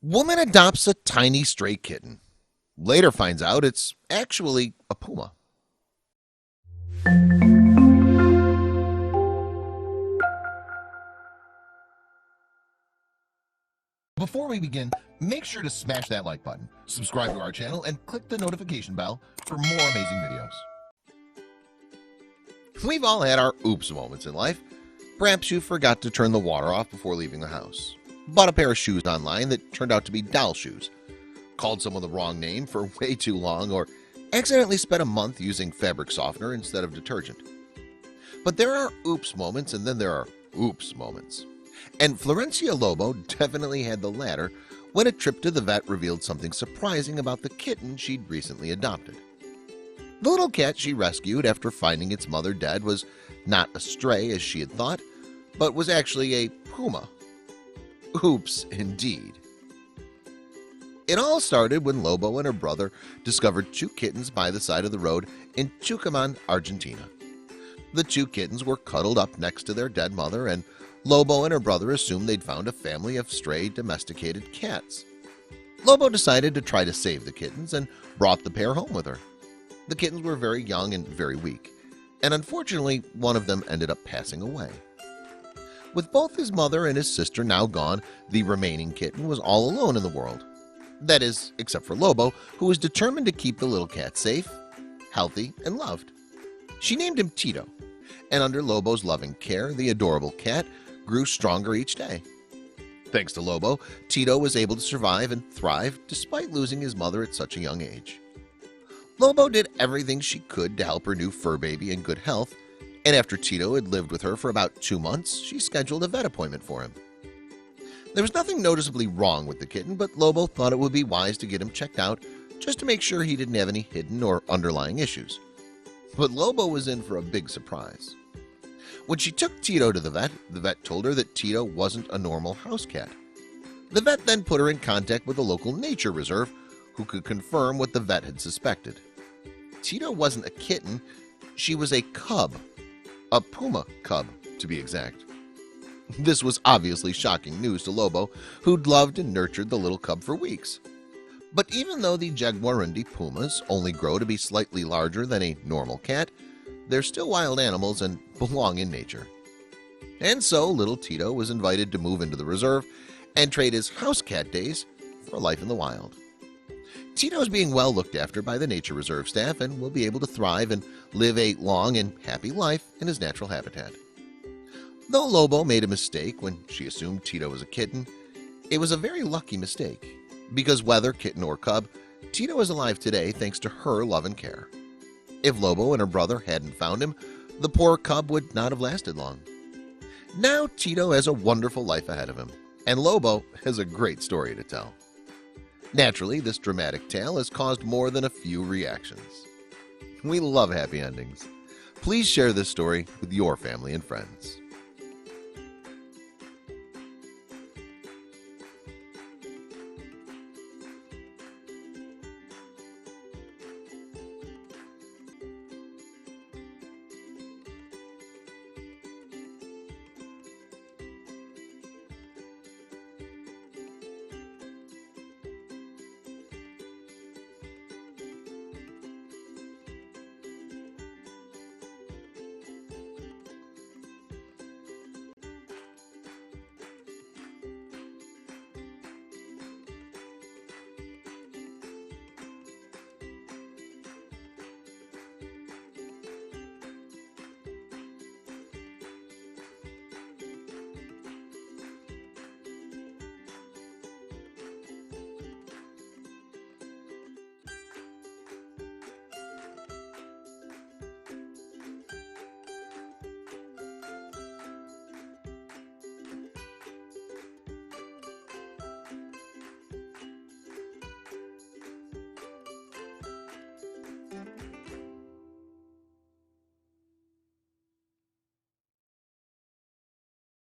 Woman adopts a tiny stray kitten. Later finds out it's actually a puma. Before we begin, make sure to smash that like button, subscribe to our channel, and click the notification bell for more amazing videos. We've all had our oops moments in life. Perhaps you forgot to turn the water off before leaving the house, bought a pair of shoes online that turned out to be doll shoes, called someone the wrong name for way too long, or accidentally spent a month using fabric softener instead of detergent. But there are oops moments, and then there are oops moments. And Florencia Lobo definitely had the latter when a trip to the vet revealed something surprising about the kitten she'd recently adopted. The little cat she rescued after finding its mother dead was not a stray as she had thought, but was actually a puma. Oops, indeed. It all started when Lobo and her brother discovered two kittens by the side of the road in Tucumán, Argentina. The two kittens were cuddled up next to their dead mother, and Lobo and her brother assumed they'd found a family of stray domesticated cats. Lobo decided to try to save the kittens and brought the pair home with her. The kittens were very young and very weak, and unfortunately one of them ended up passing away. With both his mother and his sister now gone, the remaining kitten was all alone in the world. That is, except for Lobo, who was determined to keep the little cat safe, healthy, and loved. She named him Tito, and under Lobo's loving care, the adorable cat grew stronger each day. Thanks to Lobo, Tito was able to survive and thrive despite losing his mother at such a young age. Lobo did everything she could to help her new fur baby in good health, and after Tito had lived with her for about 2 months, she scheduled a vet appointment for him. There was nothing noticeably wrong with the kitten, but Lobo thought it would be wise to get him checked out just to make sure he didn't have any hidden or underlying issues. But Lobo was in for a big surprise. When she took Tito to the vet told her that Tito wasn't a normal house cat. The vet then put her in contact with a local nature reserve who could confirm what the vet had suspected. Tito wasn't a kitten, she was a cub, a puma cub to be exact. This was obviously shocking news to Lobo, who'd loved and nurtured the little cub for weeks. But even though the Jaguarundi pumas only grow to be slightly larger than a normal cat, they're still wild animals and belong in nature. And so little Tito was invited to move into the reserve and trade his house cat days for life in the wild. Tito is being well looked after by the nature reserve staff and will be able to thrive and live a long and happy life in his natural habitat. Though Lobo made a mistake when she assumed Tito was a kitten, it was a very lucky mistake, because whether kitten or cub, Tito is alive today thanks to her love and care. If Lobo and her brother hadn't found him, the poor cub would not have lasted long. Now Tito has a wonderful life ahead of him, and Lobo has a great story to tell. Naturally, this dramatic tale has caused more than a few reactions. We love happy endings. Please share this story with your family and friends.